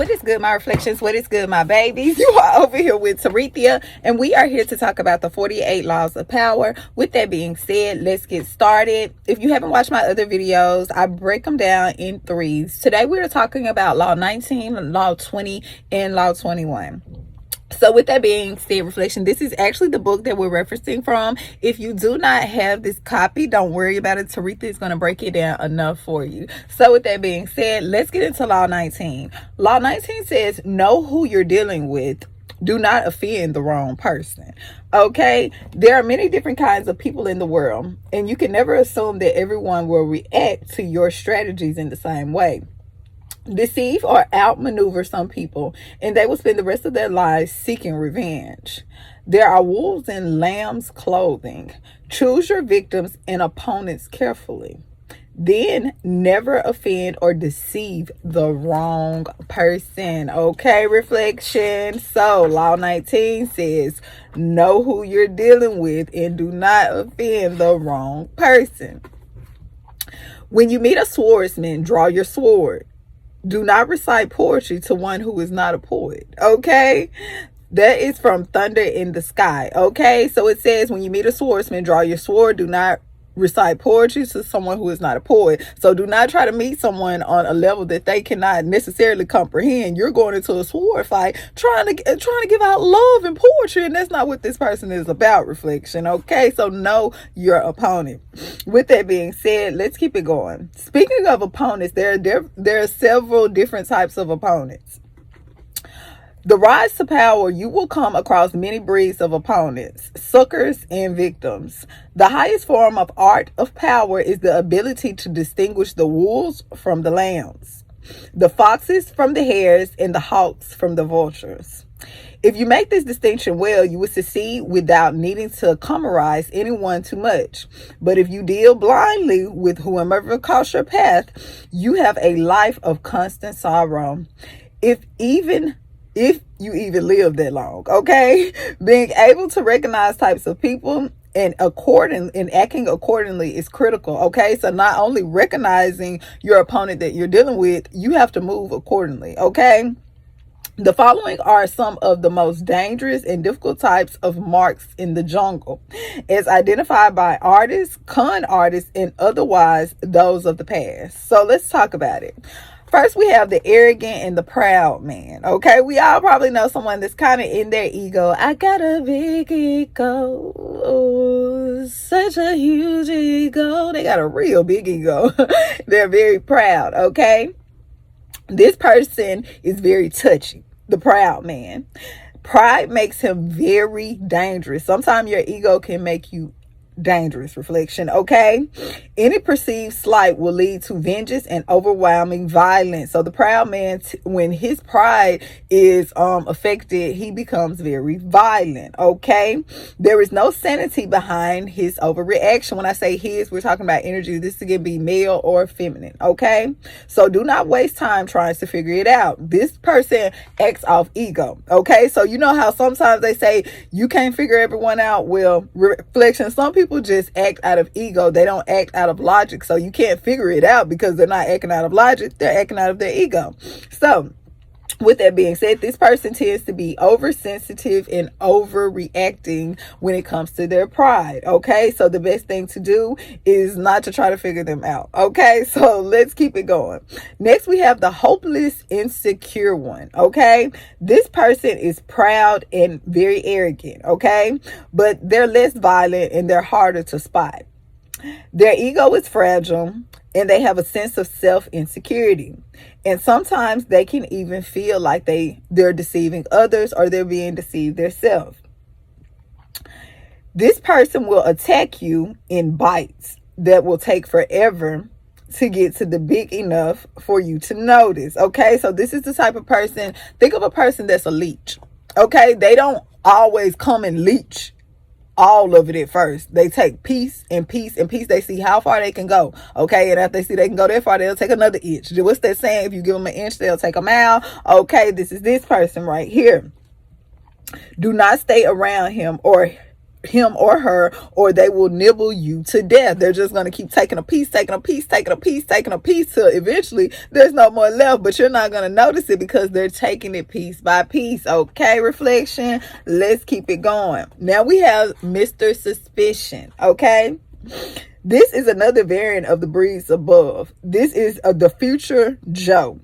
What is good, my reflections? What is good, my babies? You are over here with Tarethia, and we are here to talk about the 48 laws of power. With that being said, let's get started. If you haven't watched my other videos, I break them down in threes. Today, we are talking about Law 19, Law 20, and Law 21. So with that being said, reflection, this is actually the book that we're referencing from. If you do not have this copy, don't worry about it. Taretha is going to break it down enough for you. So with that being said, let's get into Law 19. Law 19 says, know who you're dealing with. Do not offend the wrong person. Okay, there are many different kinds of people in the world, and you can never assume that everyone will react to your strategies in the same way. Deceive or outmaneuver some people, and they will spend the rest of their lives seeking revenge. There are wolves in lamb's clothing. Choose your victims and opponents carefully. Then never offend or deceive the wrong person. Okay, reflection. So Law 19 says, know who you're dealing with and do not offend the wrong person. When you meet a swordsman, draw your sword. Do not recite poetry to one who is not a poet. Okay? That is from Thunder in the Sky. Okay? So it says, when you meet a swordsman, draw your sword. Do not recite poetry to someone who is not a poet. So do not try to meet someone on a level that they cannot necessarily comprehend. You're going into a sword fight trying to give out love and poetry, and that's not what this person is about, reflection. Okay? So know your opponent. With that being said, let's keep it going. Speaking of opponents, there are several different types of opponents. The rise to power, you will come across many breeds of opponents, suckers, and victims. The highest form of art of power is the ability to distinguish the wolves from the lambs, the foxes from the hares, and the hawks from the vultures. If you make this distinction well, you will succeed without needing to commerize anyone too much. But if you deal blindly with whomever cross your path, you have a life of constant sorrow. If you even live that long, okay? Being able to recognize types of people and acting accordingly is critical, okay? So not only recognizing your opponent that you're dealing with, you have to move accordingly, okay? The following are some of the most dangerous and difficult types of marks in the jungle, as identified by artists, con artists, and otherwise those of the past. So let's talk about it. First, we have the arrogant and the proud man. Okay, we all probably know someone that's kind of in their ego. I got a big ego. Oh, such a huge ego. They got a real big ego. They're very proud. Okay. This person is very touchy, the proud man. Pride makes him very dangerous. Sometimes your ego can make you dangerous, reflection. Okay, any perceived slight will lead to vengeance and overwhelming violence. So the proud man, when his pride is affected, he becomes very violent. Okay, there is no sanity behind his overreaction. When I say his, we're talking about energy. This can be male or feminine. Okay, so do not waste time trying to figure it out. This person acts off ego. Okay, so you know how sometimes they say you can't figure everyone out. Well, reflection, some people just act out of ego. They don't act out of logic. So you can't figure it out because they're not acting out of logic. They're acting out of their ego. So with that being said, this person tends to be oversensitive and overreacting when it comes to their pride. Okay, so the best thing to do is not to try to figure them out. Okay, so let's keep it going. Next, we have the hopeless, insecure one. Okay, this person is proud and very arrogant. Okay, but they're less violent and they're harder to spot. Their ego is fragile and they have a sense of self-insecurity. And sometimes they can even feel like they're deceiving others or they're being deceived themselves. This person will attack you in bites that will take forever to get to the big enough for you to notice. Okay, so this is the type of person, think of a person that's a leech. Okay, they don't always come and leech all of it at first. They take piece and piece and piece. They see how far they can go. Okay, and after they see they can go that far, they'll take another inch. What's that saying? If you give them an inch, they'll take a mile. Okay, this is this person right here. Do not stay around him or him or her, or they will nibble you to death. They're just going to keep taking a piece, taking a piece, taking a piece, taking a piece, till eventually there's no more left, but you're not going to notice it because they're taking it piece by piece. Okay, reflection, let's keep it going. Now we have Mr. Suspicion. Okay, this is another variant of the breeds above. This is the future Joe.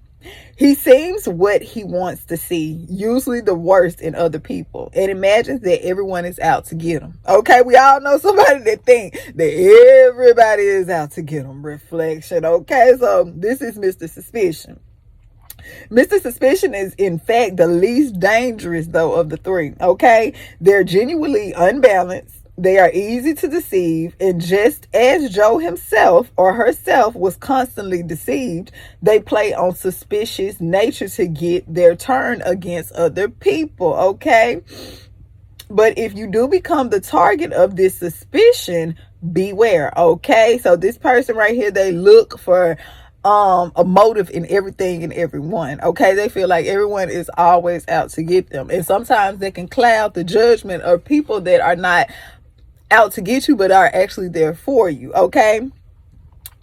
He seems what he wants to see, usually the worst in other people, and imagines that everyone is out to get him. Okay, we all know somebody that think that everybody is out to get him. Reflection. Okay, so this is Mr. Suspicion. Mr. Suspicion is in fact the least dangerous though of the three. Okay, they're genuinely unbalanced. They are easy to deceive, and just as Joe himself or herself was constantly deceived, they play on suspicious nature to get their turn against other people, okay? But if you do become the target of this suspicion, beware, okay? So this person right here, they look for a motive in everything and everyone. Okay, they feel like everyone is always out to get them, and sometimes they can cloud the judgment of people that are not out to get you but are actually there for you. Okay,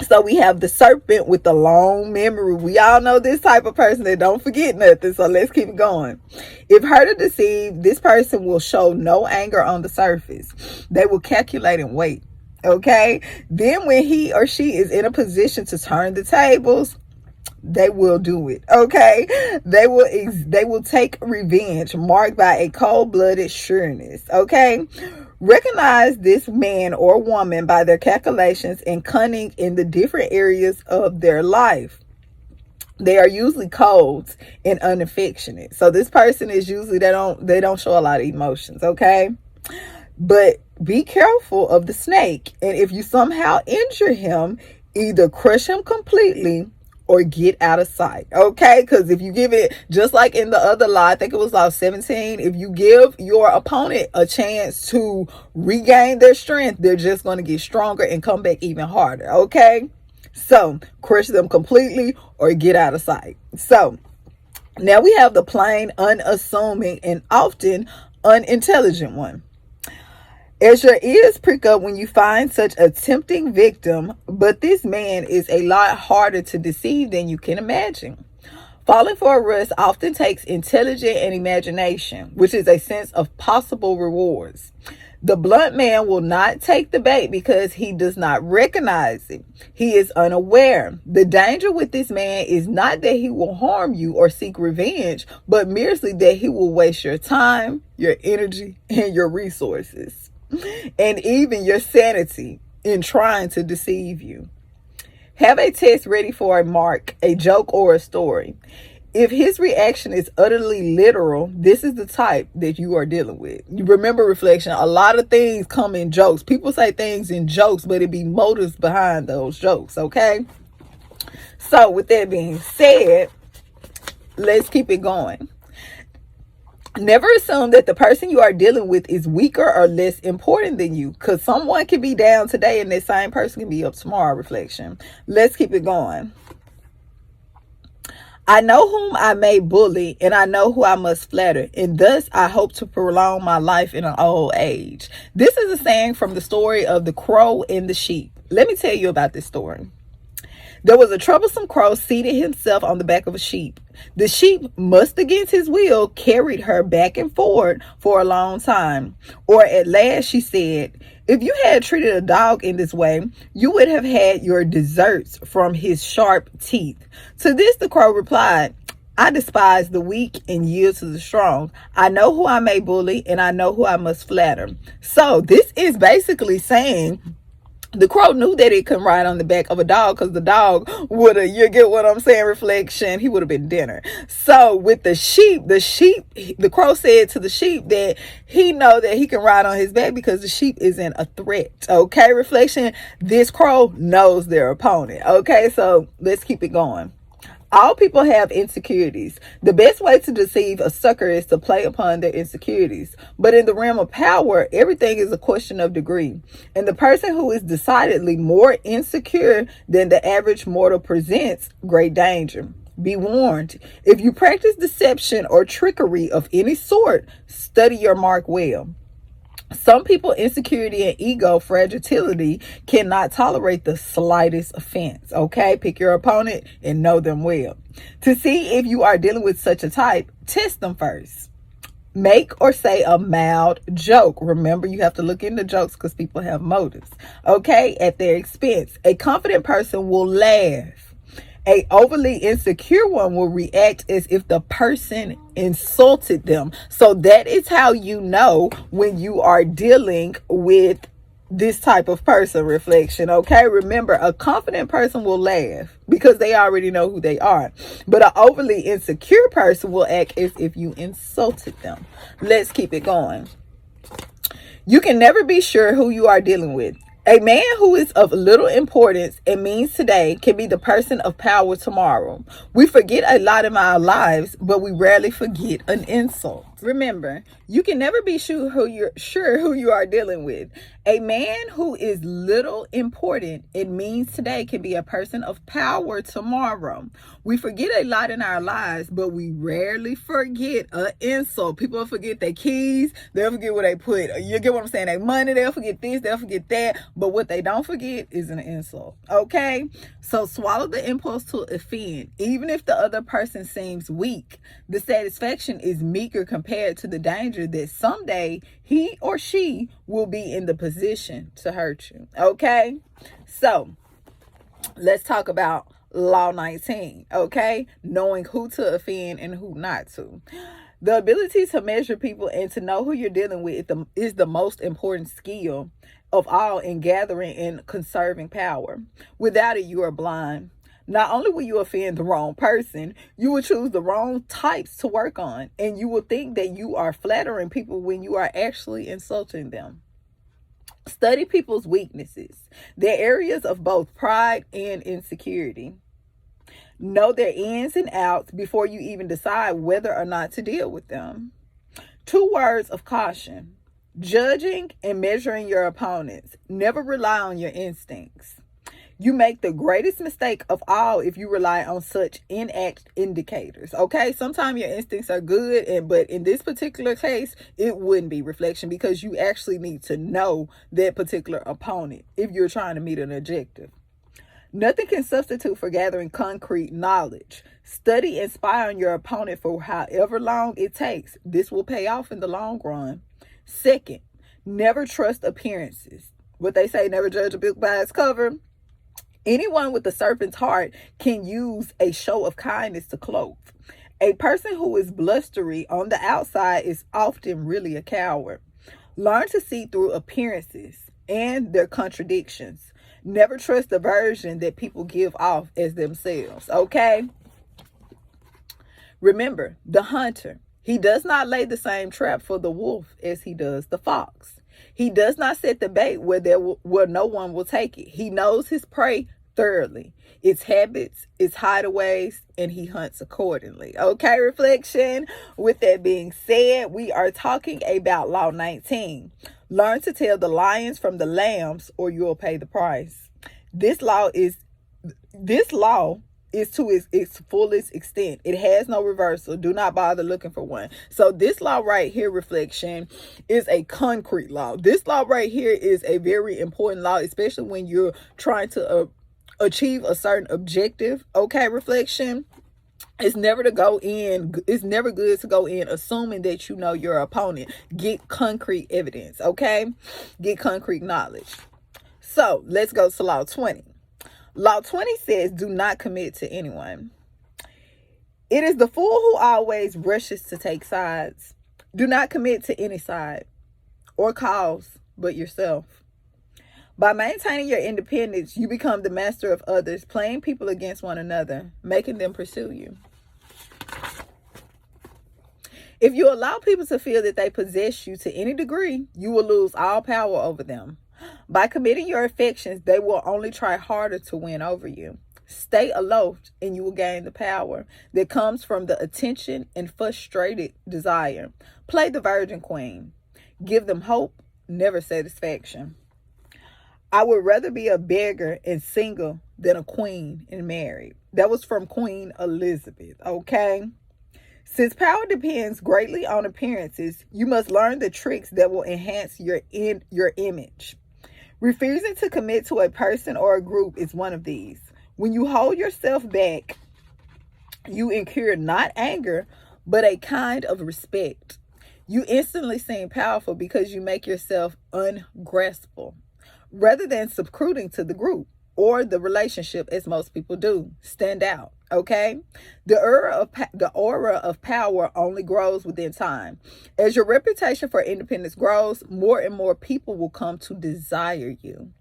so we have the serpent with the long memory. We all know this type of person that don't forget nothing, so let's keep it going. If hurt or deceived, this person will show no anger on the surface. They will calculate and wait. Okay, then when he or she is in a position to turn the tables, they will do it. Okay, they will take revenge marked by a cold-blooded sureness. Okay, recognize this man or woman by their calculations and cunning in the different areas of their life. They are usually cold and unaffectionate. So this person is usually, they don't show a lot of emotions. Okay, but be careful of the snake, and if you somehow injure him, either crush him completely or get out of sight. Okay, because if you give it, just like in the other law, I think it was law 17, if you give your opponent a chance to regain their strength, they're just going to get stronger and come back even harder. Okay, so crush them completely or get out of sight. So now we have the plain, unassuming, and often unintelligent one. As your ears prick up when you find such a tempting victim, but this man is a lot harder to deceive than you can imagine. Falling for a rust often takes intelligence and imagination, which is a sense of possible rewards. The blunt man will not take the bait because he does not recognize it. He is unaware. The danger with this man is not that he will harm you or seek revenge, but merely that he will waste your time, your energy, and your resources, and even your sanity in trying to deceive you. Have a test ready for a mark, a joke, or a story. If his reaction is utterly literal, this is the type that you are dealing with. You remember, reflection, a lot of things come in jokes. People say things in jokes, but it be motives behind those jokes, okay? So with that being said, let's keep it going. Never assume that the person you are dealing with is weaker or less important than you, because someone can be down today and that same person can be up tomorrow. Reflection. Let's keep it going. I know whom I may bully, and I know who I must flatter, and thus I hope to prolong my life in an old age. This is a saying from the story of the crow and the sheep. Let me tell you about this story. There was a troublesome crow seated himself on the back of a sheep. The sheep, much against his will, carried her back and forward for a long time. Or at last she said, if you had treated a dog in this way, you would have had your deserts from his sharp teeth. To this the crow replied, I despise the weak and yield to the strong. I know who I may bully, and I know who I must flatter. So this is basically saying, the crow knew that it couldn't ride on the back of a dog, because the dog would have, you get what I'm saying, reflection, he would have been dinner. So with the sheep, the crow said to the sheep that he know that he can ride on his back because the sheep isn't a threat. Okay, reflection, this crow knows their opponent. Okay, so let's keep it going. All people have insecurities. The best way to deceive a sucker is to play upon their insecurities. But in the realm of power, everything is a question of degree. And the person who is decidedly more insecure than the average mortal presents great danger. Be warned. If you practice deception or trickery of any sort, study your mark well. Some people, insecurity and ego fragility cannot tolerate the slightest offense. Okay, pick your opponent and know them well. To see if you are dealing with such a type, test them first. Make or say a mild joke. Remember, you have to look into jokes because people have motives, okay, at their expense. A confident person will laugh. A overly insecure one will react as if the person insulted them. So that is how you know when you are dealing with this type of person. Reflection, okay? Remember, a confident person will laugh because they already know who they are, but an overly insecure person will act as if you insulted them. Let's keep it going. You can never be sure who you are dealing with. A man who is of little importance and means today can be the person of power tomorrow. We forget a lot in our lives, but we rarely forget an insult. Remember, you can never be sure who you are dealing with. A man who is little important and means today can be a person of power tomorrow. We forget a lot in our lives, but we rarely forget an insult. People forget their keys, they'll forget where they put, you get what I'm saying, their money, they'll forget this, they'll forget that, but what they don't forget is an insult, okay? So swallow the impulse to offend. Even if the other person seems weak, the satisfaction is meager compared to the danger that someday he or she will be in the position to hurt you, okay? So let's talk about Law 19, okay? Knowing who to offend and who not to. The ability to measure people and to know who you're dealing with is the most important skill of all in gathering and conserving power. Without it, you are blind. Not only will you offend the wrong person, you will choose the wrong types to work on, and you will think that you are flattering people when you are actually insulting them. Study people's weaknesses, their areas of both pride and insecurity. Know their ins and outs before you even decide whether or not to deal with them. 2 words of caution: judging and measuring your opponents. Never rely on your instincts. You make the greatest mistake of all if you rely on such inact indicators. Okay, sometimes your instincts are good, but in this particular case, it wouldn't be. Reflection, because you actually need to know that particular opponent if you're trying to meet an objective. Nothing can substitute for gathering concrete knowledge. Study and spy on your opponent for however long it takes. This will pay off in the long run. Second, never trust appearances. What they say, never judge a book by its cover. Anyone with a serpent's heart can use a show of kindness to cloak. A person who is blustery on the outside is often really a coward. Learn to see through appearances and their contradictions. Never trust the version that people give off as themselves, okay? Remember, the hunter, he does not lay the same trap for the wolf as he does the fox. He does not set the bait where no one will take it. He knows his prey thoroughly, its habits, its hideaways, and he hunts accordingly. Okay, reflection. With that being said, we are talking about Law 19. Learn to tell the lions from the lambs, or you'll pay the price. This law is to its fullest extent. It has no reversal. Do not bother looking for one. So this law right here, reflection, is a concrete law. This law right here is a very important law, especially when you're trying to achieve a certain objective. Okay, reflection. It's never good to go in assuming that you know your opponent. Get concrete evidence, okay? Get concrete knowledge. So let's go to Law 20. Law 20 says, do not commit to anyone. It is the fool who always rushes to take sides. Do not commit to any side or cause but yourself. By maintaining your independence, you become the master of others, playing people against one another, making them pursue you. If you allow people to feel that they possess you to any degree, you will lose all power over them. By committing your affections, they will only try harder to win over you. Stay aloof and you will gain the power that comes from the attention and frustrated desire. Play the virgin queen. Give them hope, never satisfaction. I would rather be a beggar and single than a queen and married. That was from Queen Elizabeth, okay? Since power depends greatly on appearances, you must learn the tricks that will enhance your image. Refusing to commit to a person or a group is one of these. When you hold yourself back, you incur not anger, but a kind of respect. You instantly seem powerful because you make yourself ungraspable, rather than succeeding to the group or the relationship as most people do. Stand out, okay? The aura of power only grows within time. As your reputation for independence grows, more and more people will come to desire you.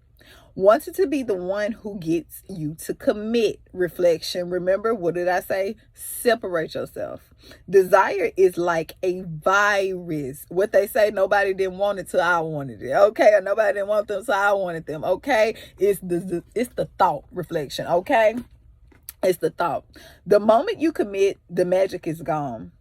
Wanting to be the one who gets you to commit. Reflection. Remember, what did I say? Separate yourself. Desire is like a virus. What they say, nobody didn't want it till I wanted it. Okay, or nobody didn't want them, so I wanted them. Okay, it's the thought. Reflection. Okay, it's the thought. The moment you commit, the magic is gone.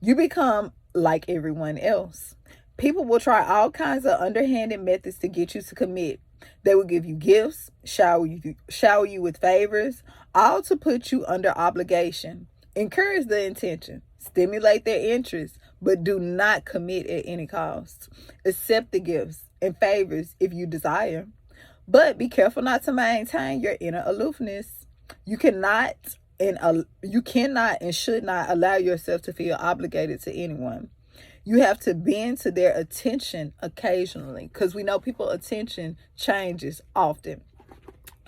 You become like everyone else. People will try all kinds of underhanded methods to get you to commit. They will give you gifts, shower you with favors, all to put you under obligation. Encourage the intention, stimulate their interest, but do not commit at any cost. Accept the gifts and favors if you desire, but be careful not to maintain your inner aloofness. You cannot and should not allow yourself to feel obligated to anyone. You have to bend to their attention occasionally, because we know people's attention changes often.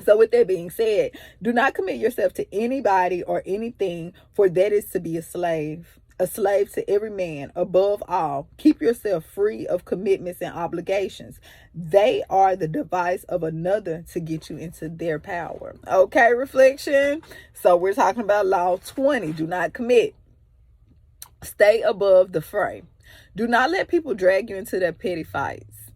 So with that being said, do not commit yourself to anybody or anything, for that is to be a slave to every man. Above all, keep yourself free of commitments and obligations. They are the device of another to get you into their power. Okay, reflection. So we're talking about law 20. Do not commit. Stay above the fray. Do not let people drag you into their petty fights.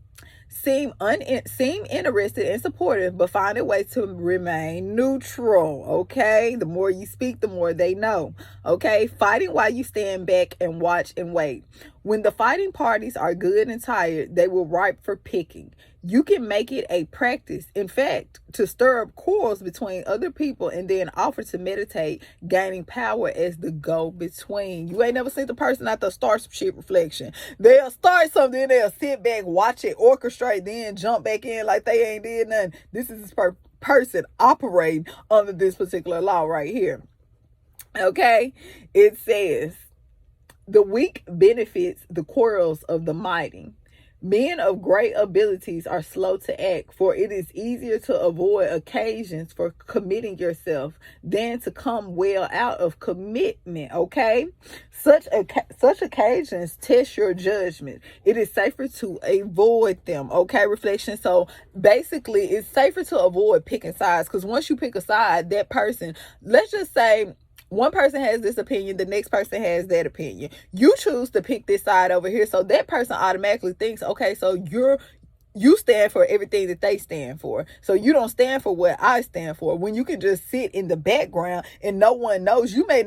Seem interested and supportive, but find a way to remain neutral. Okay, the more you speak, the more they know. Okay, fighting while you stand back and watch and wait. When the fighting parties are good and tired, they will ripe for picking. You can make it a practice, in fact, to stir up quarrels between other people and then offer to meditate, gaining power as the go-between. You ain't never seen the person out there start some shit. Reflection. They'll start something, they'll sit back, watch it, orchestrate, then jump back in like they ain't did nothing. This is this person operating under this particular law right here. Okay, it says, the weak benefits the quarrels of the mighty. Men of great abilities are slow to act, for it is easier to avoid occasions for committing yourself than to come well out of commitment. Okay, such occasions test your judgment. It is safer to avoid them. Okay, reflection. So basically, it's safer to avoid picking sides, because once you pick a side, that person, let's just say, one person has this opinion, the next person has that opinion. You choose to pick this side over here, so that person automatically thinks, okay, so you stand for everything that they stand for. So you don't stand for what I stand for. When you can just sit in the background and no one knows, you may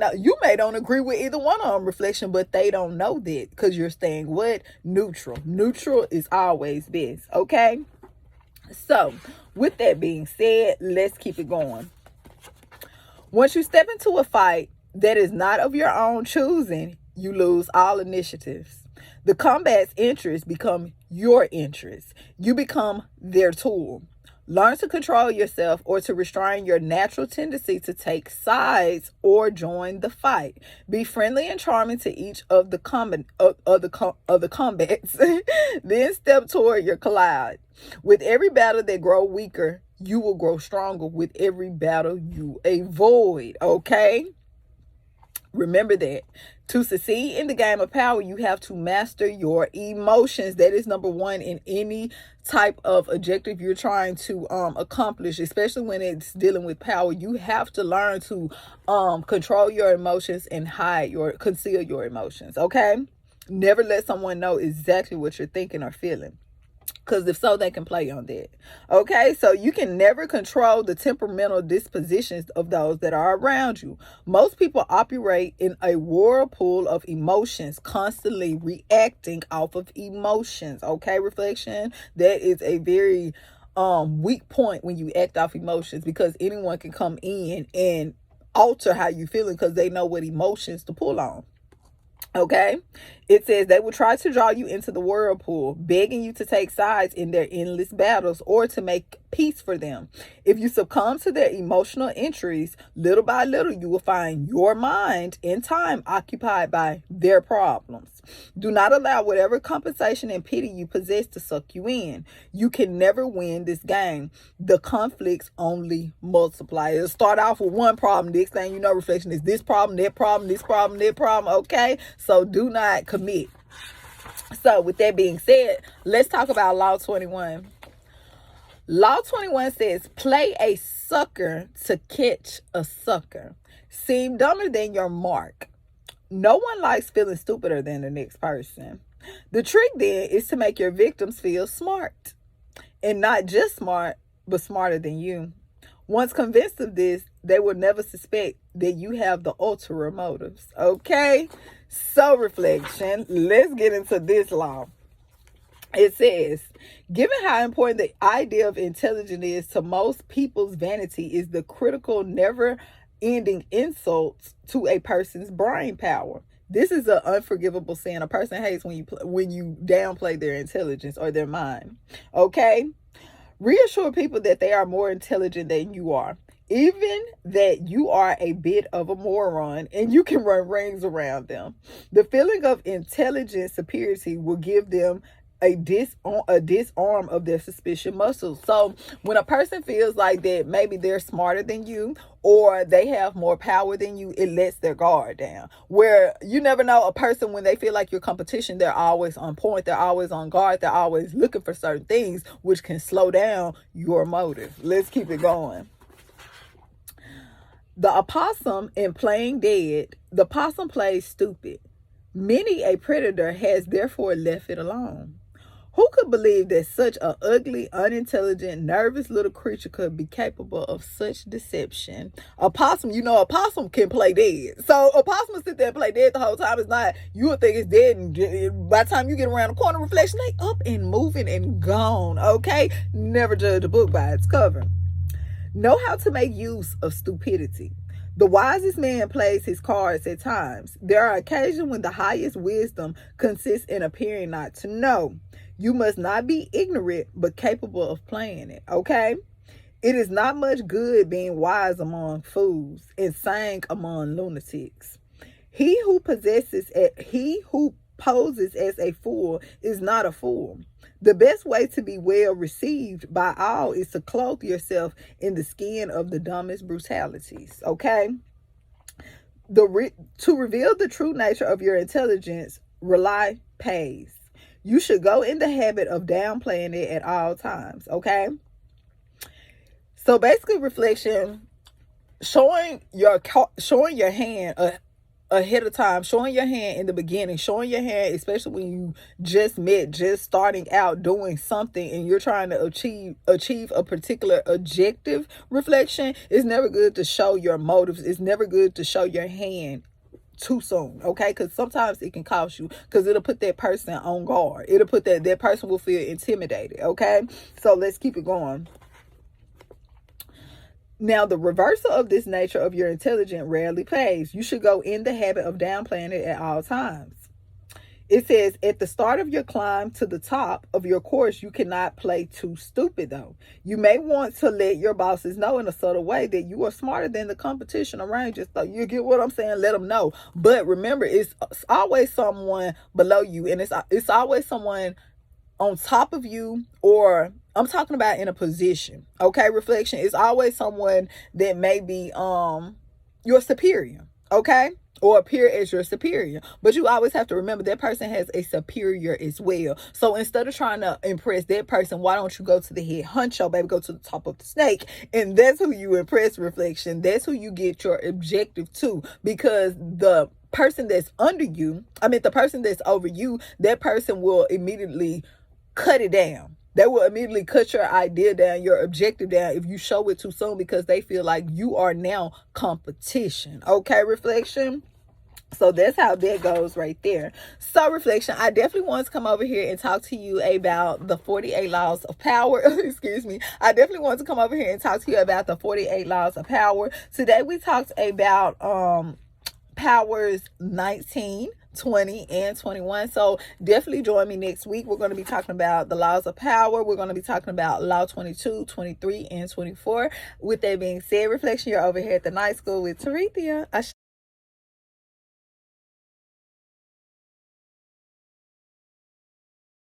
don't agree with either one of them. Reflection, but they don't know that, because you're staying what? Neutral. Neutral is always best. Okay. So with that being said, let's keep it going. Once you step into a fight that is not of your own choosing, you lose all initiatives. The combat's interests become your interests. You become their tool. Learn to control yourself, or to restrain your natural tendency to take sides or join the fight. Be friendly and charming to each of the combats. Then step toward your collide. With every battle that grow weaker, you will grow stronger. With every battle you avoid. Okay? Remember that. To succeed in the game of power, you have to master your emotions. That is number one in any type of objective you're trying to accomplish, especially when it's dealing with power. You have to learn to control your emotions and conceal your emotions. Okay? Never let someone know exactly what you're thinking or feeling, because if so, they can play on that. Okay, so you can never control the temperamental dispositions of those that are around you. Most people operate in a whirlpool of emotions, constantly reacting off of emotions. Okay, reflection. That is a very weak point when you act off emotions, because anyone can come in and alter how you feeling, because they know what emotions to pull on. Okay, it says they will try to draw you into the whirlpool, begging you to take sides in their endless battles or to make peace for them. If you succumb to their emotional entries, little by little, you will find your mind in time occupied by their problems. Do not allow whatever compensation and pity you possess to suck you in. You can never win this game. The conflicts only multiply. It'll start off with one problem. Next thing you know, reflection is this problem, that problem, this problem, that problem. Okay, so do not commit. So with that being said, let's talk about Law 21. Law 21 says, play a sucker to catch a sucker. Seem dumber than your mark. No one likes feeling stupider than the next person. The trick then is to make your victims feel smart. And not just smart, but smarter than you. Once convinced of this, they will never suspect that you have the ulterior motives. Okay? So reflection, let's get into this law. It says, given how important the idea of intelligence is to most people's vanity is the critical, never-ending insults to a person's brain power. This is an unforgivable sin. A person hates when you downplay their intelligence or their mind. Okay? Reassure people that they are more intelligent than you are. Even that you are a bit of a moron and you can run rings around them. The feeling of intelligent superiority will give them a disarm of their suspicion muscles. So when a person feels like that maybe they're smarter than you or they have more power than you, it lets their guard down. Where you never know, a person, when they feel like your competition, they're always on point, they're always on guard, they're always looking for certain things, which can slow down your motive. Let's keep it going. The opossum in Playing Dead, the possum plays stupid. Many a predator has therefore left it alone. Who could believe that such an ugly, unintelligent, nervous little creature could be capable of such deception? A possum, a possum can play dead. So a possum will sit there and play dead the whole time. It's not, you would think it's dead, and by the time you get around the corner, reflection, they up and moving and gone. Okay? Never judge a book by its cover. Know how to make use of stupidity. The wisest man plays his cards at times. There are occasions when the highest wisdom consists in appearing not to know. You must not be ignorant, but capable of playing it, okay? It is not much good being wise among fools and sane among lunatics. He who poses as a fool is not a fool. The best way to be well received by all is to clothe yourself in the skin of the dumbest brutalities, okay? To reveal the true nature of your intelligence, rely pays. You should go in the habit of downplaying it at all times, okay? So basically, reflection, showing your hand ahead of time, showing your hand in the beginning, showing your hand, especially when you just met, just starting out doing something and you're trying to achieve a particular objective. Reflection, it's never good to show your motives. It's never good to show your hand too soon, okay? Because sometimes it can cost you, because it'll put that person on guard. It'll put that person will feel intimidated, okay? So let's keep it going. Now, the reversal of this nature of your intelligence rarely pays. You should go in the habit of downplaying it at all times. It says, at the start of your climb to the top of your course, you cannot play too stupid, though. You may want to let your bosses know in a subtle way that you are smarter than the competition around you. So you get what I'm saying? Let them know. But remember, it's always someone below you, and it's always someone on top of you, or I'm talking about in a position. Okay, reflection. It's always someone that may be your superior. Okay? Or appear as your superior. But you always have to remember that person has a superior as well. So instead of trying to impress that person, why don't you go to the head honcho, baby? Go to the top of the snake. And that's who you impress, reflection. That's who you get your objective to. Because the person that's under you, the person that's over you, that person will immediately cut it down. They will immediately cut your idea down, your objective down, if you show it too soon, because they feel like you are now competition. Okay, reflection? So that's how that goes right there. So reflection, I definitely want to come over here and talk to you about the 48 laws of power. Excuse me. I definitely want to come over here and talk to you about the 48 laws of power. Today we talked about powers 19, 20, and 21. So definitely join me next week. We're going to be talking about the laws of power. We're going to be talking about law 22, 23, and 24. With that being said, Reflection, you're over here at the night school with Tarithia.